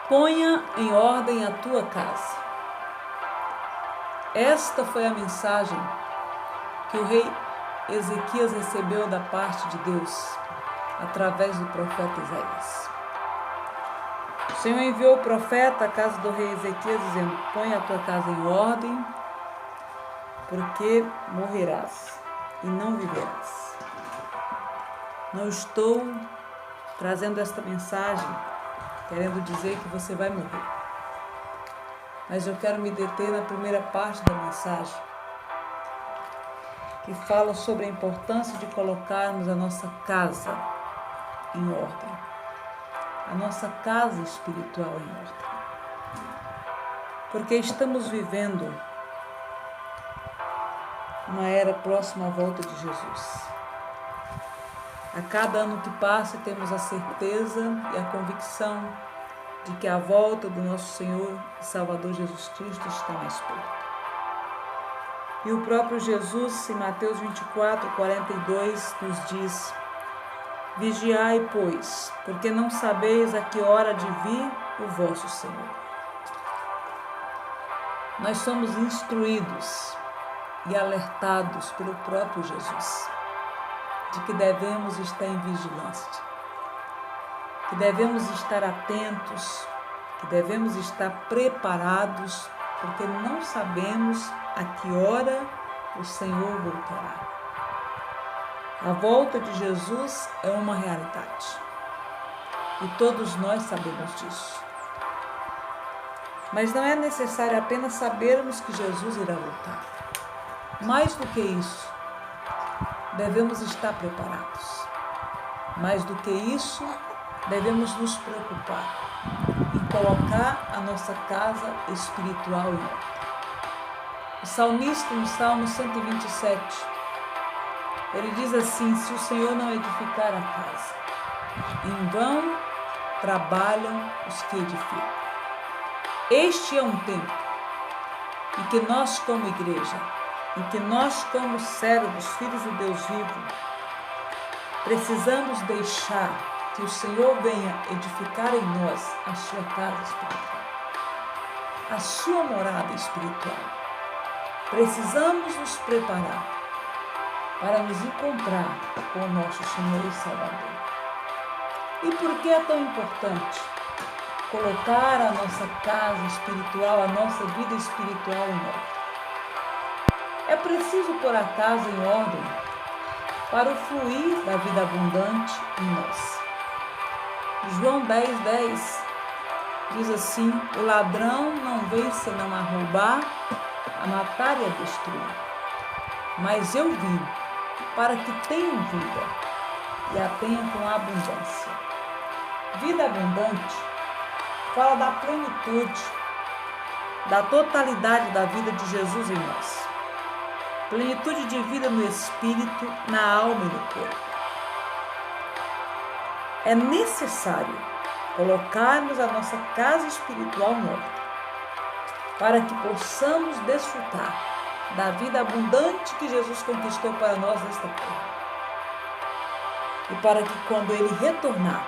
Ponha em ordem a tua casa. Esta foi a mensagem que o rei Ezequias recebeu da parte de Deus, através do profeta Isaías. O Senhor enviou o profeta à casa do rei Ezequias, dizendo: põe a tua casa em ordem, porque morrerás e não viverás. Não estou trazendo esta mensagem querendo dizer que você vai morrer, mas eu quero me deter na primeira parte da mensagem, que fala sobre a importância de colocarmos a nossa casa em ordem, a nossa casa espiritual em ordem, porque estamos vivendo uma era próxima à volta de Jesus. A cada ano que passa, temos a certeza e a convicção de que a volta do nosso Senhor e Salvador Jesus Cristo está mais perto. E o próprio Jesus, em Mateus 24, 42, nos diz: vigiai, pois, porque não sabeis a que hora de vir o vosso Senhor. Nós somos instruídos e alertados pelo próprio Jesus de que devemos estar em vigilância, que devemos estar atentos, que devemos estar preparados, porque não sabemos a que hora o Senhor voltará. A volta de Jesus é uma realidade e todos nós sabemos disso. Mas não é necessário apenas sabermos que Jesus irá voltar. Mais do que isso, devemos estar preparados. Mais do que isso, devemos nos preocupar em colocar a nossa casa espiritual em ordem. O salmista, no Salmo 127, ele diz assim: se o Senhor não edificar a casa, em vão trabalham os que edificam. Este é um tempo em que nós, como igreja, em que nós, como servos, filhos do Deus vivo, precisamos deixar que o Senhor venha edificar em nós a sua casa espiritual, a sua morada espiritual. Precisamos nos preparar para nos encontrar com o nosso Senhor e Salvador. E por que é tão importante colocar a nossa casa espiritual, a nossa vida espiritual em ordem? É preciso pôr a casa em ordem para o fluir da vida abundante em nós. João 10:10 diz assim: o ladrão não vem senão a roubar, a matar e a destruir. Mas eu vim para que tenham vida e a tenham com abundância. Vida abundante fala da plenitude, da totalidade da vida de Jesus em nós. Plenitude de vida no espírito, na alma e no corpo. É necessário colocarmos a nossa casa espiritual em ordem, para que possamos desfrutar da vida abundante que Jesus conquistou para nós nesta terra. E para que quando Ele retornar,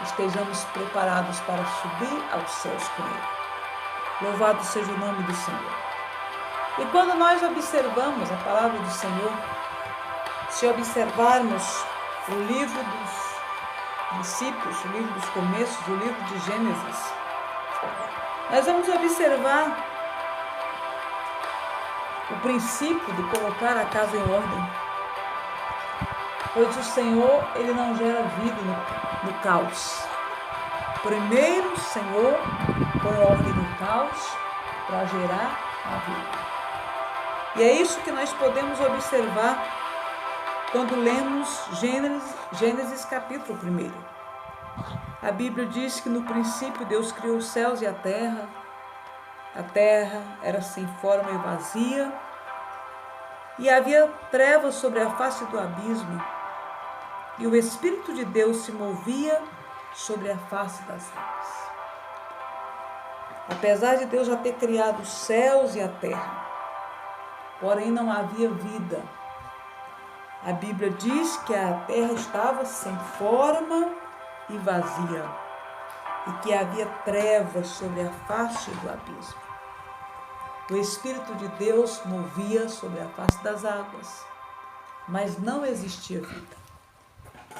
estejamos preparados para subir aos céus com Ele. Louvado seja o nome do Senhor. E quando nós observamos a palavra do Senhor, se observarmos o livro dos princípios, o livro dos começos, o livro de Gênesis, nós vamos observar o princípio de colocar a casa em ordem. Pois o Senhor, Ele não gera vida no caos. Primeiro o Senhor põe ordem no caos para gerar a vida. E é isso que nós podemos observar quando lemos Gênesis capítulo 1. A Bíblia diz que no princípio Deus criou os céus e a terra era sem forma e vazia, e havia trevas sobre a face do abismo, e o Espírito de Deus se movia sobre a face das águas. Apesar de Deus já ter criado os céus e a terra, porém não havia vida. A Bíblia diz que a terra estava sem forma e vazia. e que havia trevas sobre a face do abismo. O Espírito de Deus movia sobre a face das águas, mas não existia vida.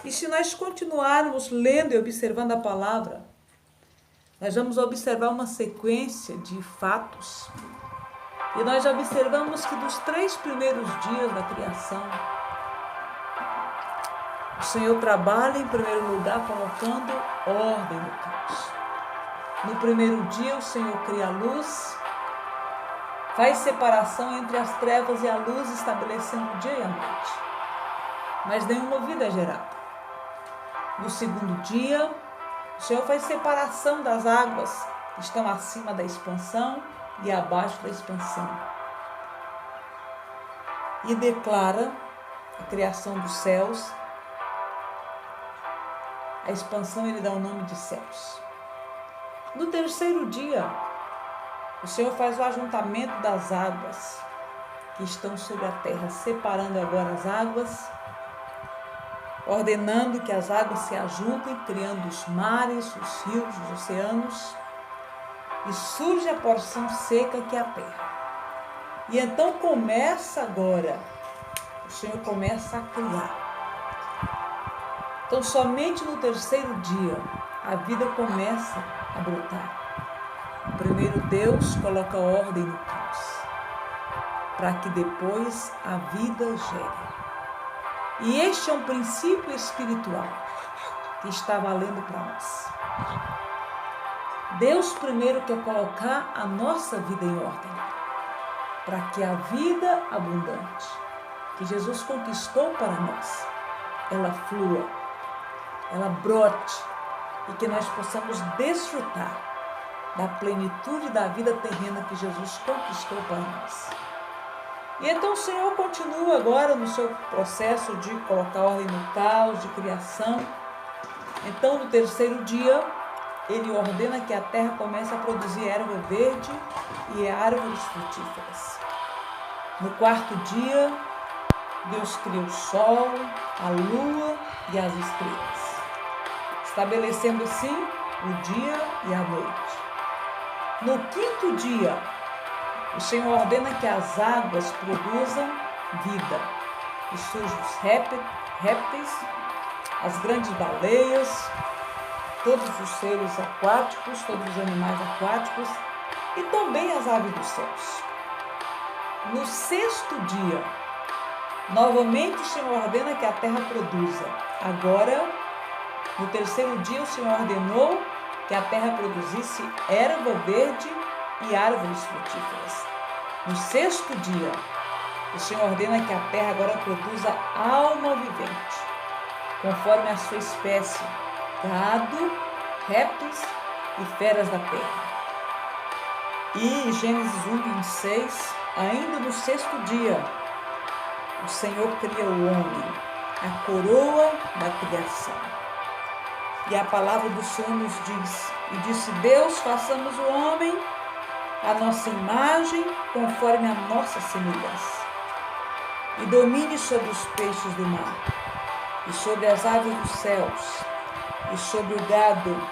E se nós continuarmos lendo e observando a palavra, nós vamos observar uma sequência de fatos. E nós observamos que dos 3 primeiros dias da criação, o Senhor trabalha em primeiro lugar colocando ordem no caos. No primeiro dia, o Senhor cria a luz, faz separação entre as trevas e a luz, estabelecendo o dia e a noite. Mas nenhuma vida é gerada. No segundo dia, o Senhor faz separação das águas que estão acima da expansão e abaixo da expansão. E declara a criação dos céus. A expansão ele dá o nome de céus. No terceiro dia, o Senhor faz o ajuntamento das águas que estão sobre a terra, separando agora as águas, ordenando que as águas se ajuntem, criando os mares, os rios, os oceanos, e surge a porção seca que é a terra. E então começa agora, o Senhor começa a criar. Então somente no terceiro dia a vida começa a brotar. Primeiro Deus coloca ordem no caos, para que depois a vida gere. E este é um princípio espiritual que está valendo para nós. Deus primeiro quer colocar a nossa vida em ordem, para que a vida abundante que Jesus conquistou para nós, ela flua, ela brote e que nós possamos desfrutar da plenitude da vida terrena que Jesus conquistou para nós. E então o Senhor continua agora no seu processo de colocar ordem no caos, de criação. Então no terceiro dia, ele ordena que a terra comece a produzir erva verde e árvores frutíferas. No quarto dia, Deus cria o sol, a lua e as estrelas, estabelecendo assim o dia e a noite. No quinto dia, o Senhor ordena que as águas produzam vida, e surgem os répteis, as grandes baleias, todos os seres aquáticos, todos os animais aquáticos e também as aves dos céus. No sexto dia, novamente o Senhor ordena que a terra produza. Agora, no terceiro dia, o Senhor ordenou que a terra produzisse erva verde e árvores frutíferas. No sexto dia, o Senhor ordena que a terra agora produza alma vivente, conforme a sua espécie, gado, répteis e feras da terra. E em Gênesis 1:26, ainda no sexto dia, o Senhor cria o homem, a coroa da criação. E a palavra do Senhor nos diz: e disse Deus, façamos o homem a nossa imagem, conforme a nossa semelhança, e domine sobre os peixes do mar, e sobre as aves dos céus, e sobre o gado,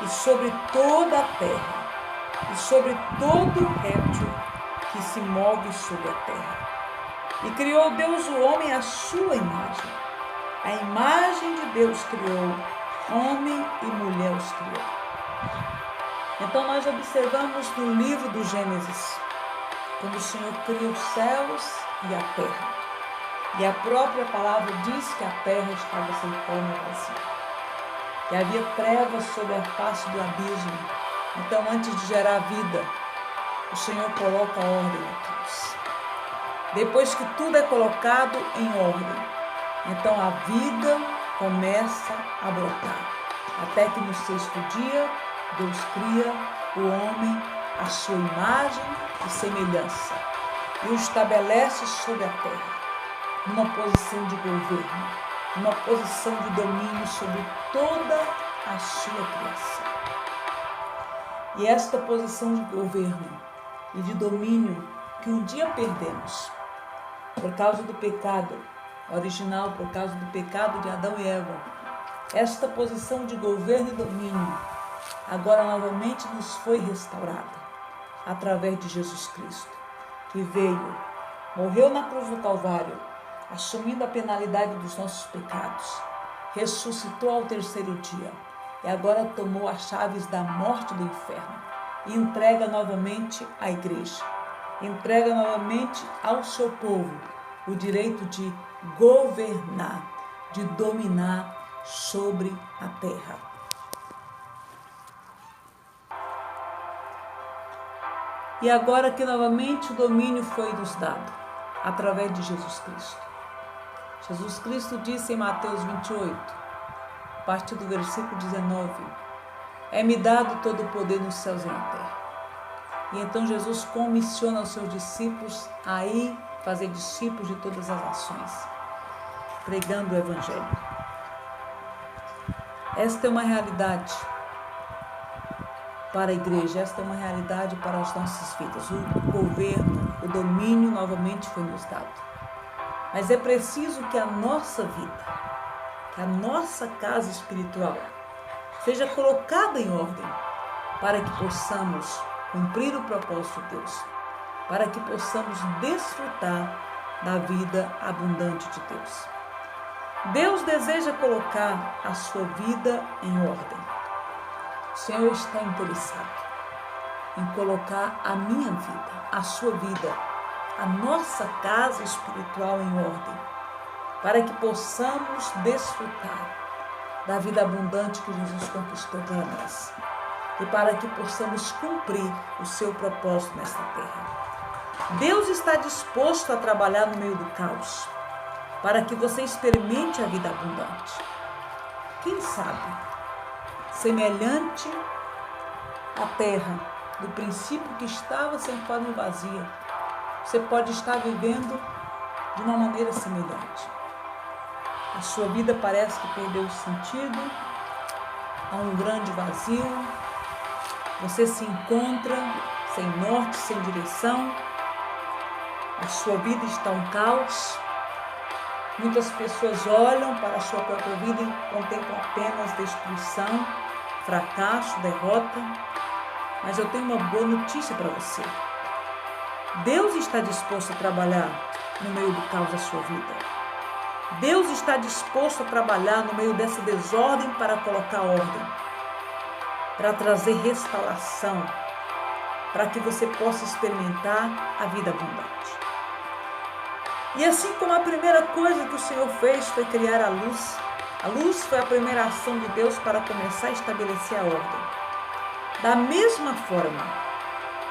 e sobre toda a terra, e sobre todo réptil que se move sobre a terra. E criou Deus o homem à sua imagem. A imagem de Deus criou, homem e mulher os criou. Então nós observamos no livro do Gênesis, quando o Senhor cria os céus e a terra. E a própria palavra diz que a terra estava sem forma e vazia, que havia trevas sobre a face do abismo. Então, antes de gerar vida, o Senhor coloca a ordem no caos. Depois que tudo é colocado em ordem, então a vida começa a brotar. Até que no sexto dia, Deus cria o homem à sua imagem e semelhança e o estabelece sobre a terra, numa posição de governo, numa posição de domínio sobre toda a sua criação. E esta posição de governo e de domínio que um dia perdemos por causa do pecado original, por causa do pecado de Adão e Eva, esta posição de governo e domínio agora novamente nos foi restaurada através de Jesus Cristo, que veio, morreu na cruz do Calvário, assumindo a penalidade dos nossos pecados, ressuscitou ao terceiro dia e agora tomou as chaves da morte do inferno e entrega novamente à igreja, entrega novamente ao seu povo o direito de governar, de dominar sobre a terra. E agora que novamente o domínio foi nos dado através de Jesus Cristo. Jesus Cristo disse em Mateus 28, a partir do versículo 19, é-me dado todo o poder nos céus e na terra. E então Jesus comissiona os seus discípulos a ir fazer discípulos de todas as nações, pregando o Evangelho. Esta é uma realidade para a igreja, esta é uma realidade para as nossas vidas. O governo, o domínio novamente foi nos dado. Mas é preciso que a nossa vida, que a nossa casa espiritual seja colocada em ordem para que possamos cumprir o propósito de Deus, para que possamos desfrutar da vida abundante de Deus. Deus deseja colocar a sua vida em ordem. O Senhor está interessado em colocar a minha vida, a sua vida, a nossa casa espiritual em ordem, para que possamos desfrutar da vida abundante que Jesus conquistou para nós e para que possamos cumprir o seu propósito nesta terra. Deus está disposto a trabalhar no meio do caos, para que você experimente a vida abundante. Quem sabe, semelhante à terra, do princípio que estava sem forma e vazia, você pode estar vivendo de uma maneira semelhante. A sua vida parece que perdeu o sentido, há um grande vazio, você se encontra sem norte, sem direção, a sua vida está um caos. Muitas pessoas olham para a sua própria vida e contemplam apenas destruição, fracasso, derrota. Mas eu tenho uma boa notícia para você. Deus está disposto a trabalhar no meio do caos da sua vida. Deus está disposto a trabalhar no meio dessa desordem para colocar ordem, para trazer restauração, para que você possa experimentar a vida abundante. E assim como a primeira coisa que o Senhor fez foi criar a luz foi a primeira ação de Deus para começar a estabelecer a ordem. Da mesma forma,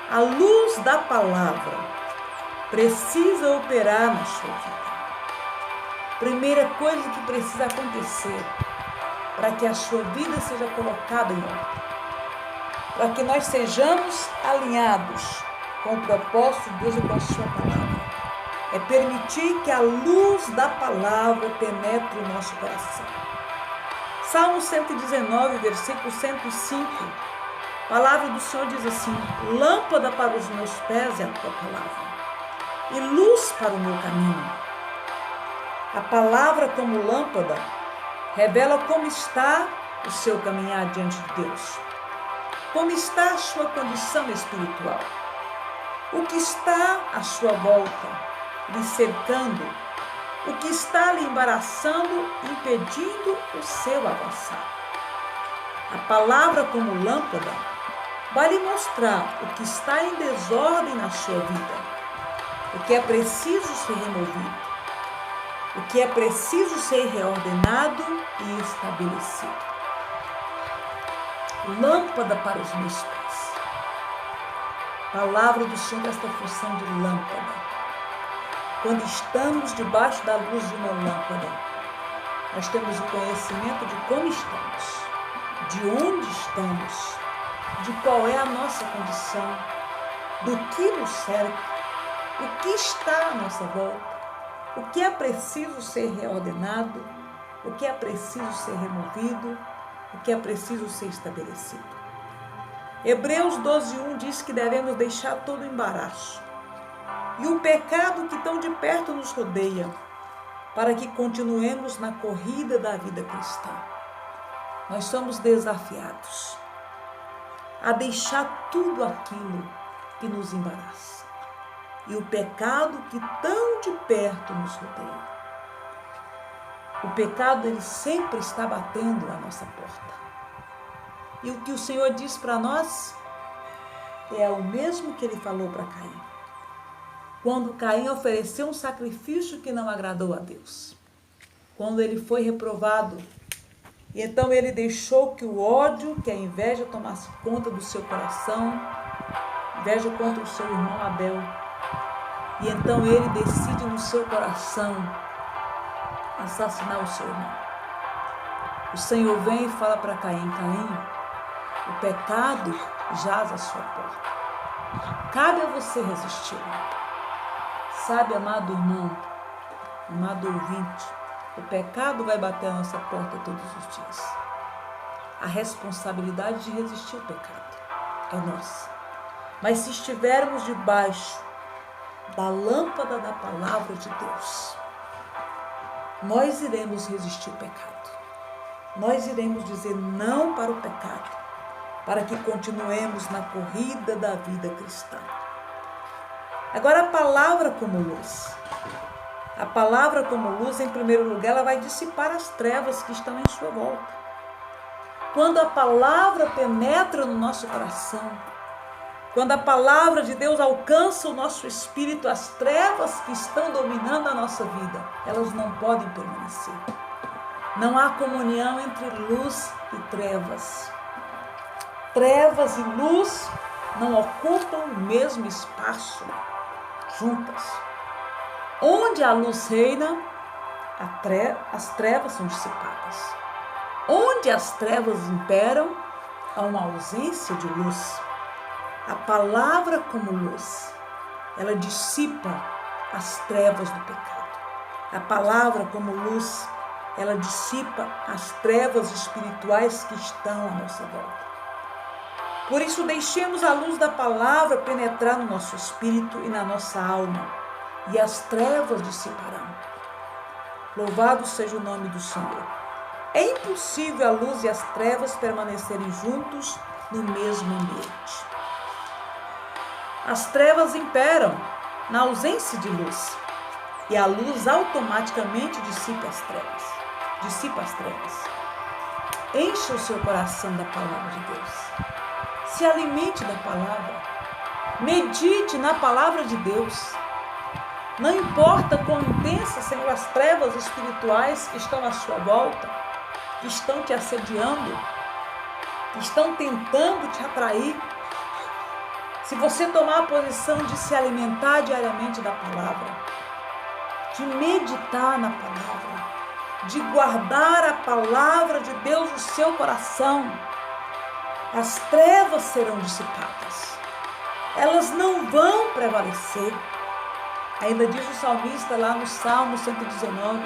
a luz da palavra precisa operar na sua vida. Primeira coisa que precisa acontecer para que a sua vida seja colocada em ordem, para que nós sejamos alinhados com o propósito de Deus e com a sua palavra, é permitir que a luz da palavra penetre o nosso coração. Salmo 119, versículo 105, a palavra do Senhor diz assim: lâmpada para os meus pés é a tua palavra e luz para o meu caminho. A palavra como lâmpada revela como está o seu caminhar diante de Deus, como está a sua condição espiritual, o que está à sua volta, lhe cercando, o que está lhe embaraçando, impedindo o seu avançar. A palavra como lâmpada vai lhe mostrar o que está em desordem na sua vida, o que é preciso ser removido, o que é preciso ser reordenado e estabelecido. Lâmpada para os meus pés. A palavra do Senhor esta função de lâmpada. Quando estamos debaixo da luz de uma lâmpada, nós temos o conhecimento de como estamos, de onde estamos, de qual é a nossa condição, do que nos cerca, o que está à nossa volta, o que é preciso ser reordenado, o que é preciso ser removido, o que é preciso ser estabelecido. Hebreus 12:1 diz que devemos deixar todo o embaraço e o pecado que tão de perto nos rodeia, para que continuemos na corrida da vida cristã. Nós somos desafiados a deixar tudo aquilo que nos embaraça e o pecado que tão de perto nos rodeia. O pecado, ele sempre está batendo à nossa porta. E o que o Senhor diz para nós é o mesmo que ele falou para Caim. Quando Caim ofereceu um sacrifício que não agradou a Deus. Quando ele foi reprovado. E então ele deixou que o ódio, que a inveja tomasse conta do seu coração. Inveja contra o seu irmão Abel. E então ele decide no seu coração assassinar o seu irmão. O Senhor vem e fala para Caim: Caim, o pecado jaz à sua porta. Cabe a você resistir. Sabe, amado irmão, amado ouvinte, o pecado vai bater a nossa porta todos os dias. A responsabilidade de resistir ao pecado é nossa. Mas se estivermos debaixo da lâmpada da palavra de Deus, nós iremos resistir ao pecado. Nós iremos dizer não para o pecado, para que continuemos na corrida da vida cristã. Agora, a palavra como luz. A palavra como luz, em primeiro lugar, ela vai dissipar as trevas que estão em sua volta. Quando a palavra penetra no nosso coração, quando a palavra de Deus alcança o nosso espírito, as trevas que estão dominando a nossa vida, elas não podem permanecer. Não há comunhão entre luz e trevas. Trevas e luz não ocupam o mesmo espaço juntas. Onde a luz reina, as trevas são dissipadas. Onde as trevas imperam, há uma ausência de luz. A palavra como luz, ela dissipa as trevas do pecado. A palavra como luz, ela dissipa as trevas espirituais que estão à nossa volta. Por isso, deixemos a luz da palavra penetrar no nosso espírito e na nossa alma, e as trevas dissiparão. Louvado seja o nome do Senhor. É impossível a luz e as trevas permanecerem juntos no mesmo ambiente. As trevas imperam na ausência de luz, e a luz automaticamente dissipa as trevas. Encha o seu coração da palavra de Deus. Se alimente da palavra. Medite na palavra de Deus. Não importa quão intensas sejam as trevas espirituais que estão à sua volta, que estão te assediando, que estão tentando te atrair. Se você tomar a posição de se alimentar diariamente da palavra, de meditar na palavra, de guardar a palavra de Deus no seu coração, as trevas serão dissipadas. Elas não vão prevalecer. Ainda diz o salmista lá no Salmo 119,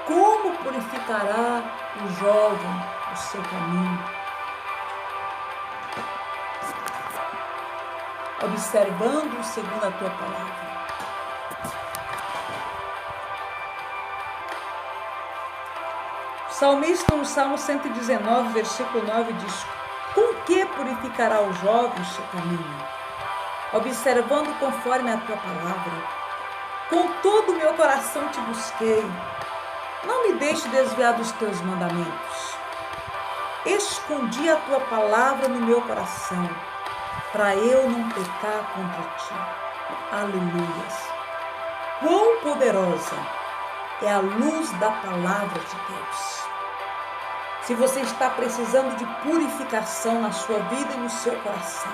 como purificará o jovem o seu caminho? Observando segundo a tua palavra. O salmista no Salmo 119, versículo 9 diz: com que purificará o jovem o seu caminho? Observando conforme a tua palavra. Com todo o meu coração te busquei. Não me deixe desviar dos teus mandamentos. Escondi a tua palavra no meu coração, para eu não pecar contra ti. Aleluias. Quão poderosa é a luz da palavra de Deus. Se você está precisando de purificação na sua vida e no seu coração,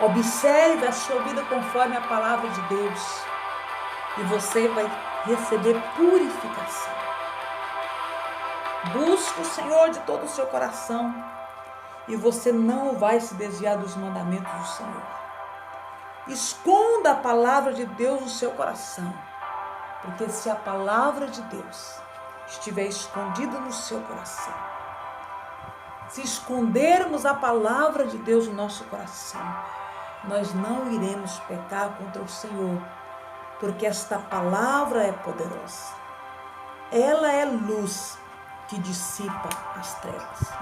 observe a sua vida conforme a palavra de Deus e você vai receber purificação. Busque o Senhor de todo o seu coração e você não vai se desviar dos mandamentos do Senhor. Esconda a palavra de Deus no seu coração, porque se a palavra de Deus estiver escondida no seu coração, se escondermos a palavra de Deus no nosso coração, nós não iremos pecar contra o Senhor, porque esta palavra é poderosa. Ela é luz que dissipa as trevas.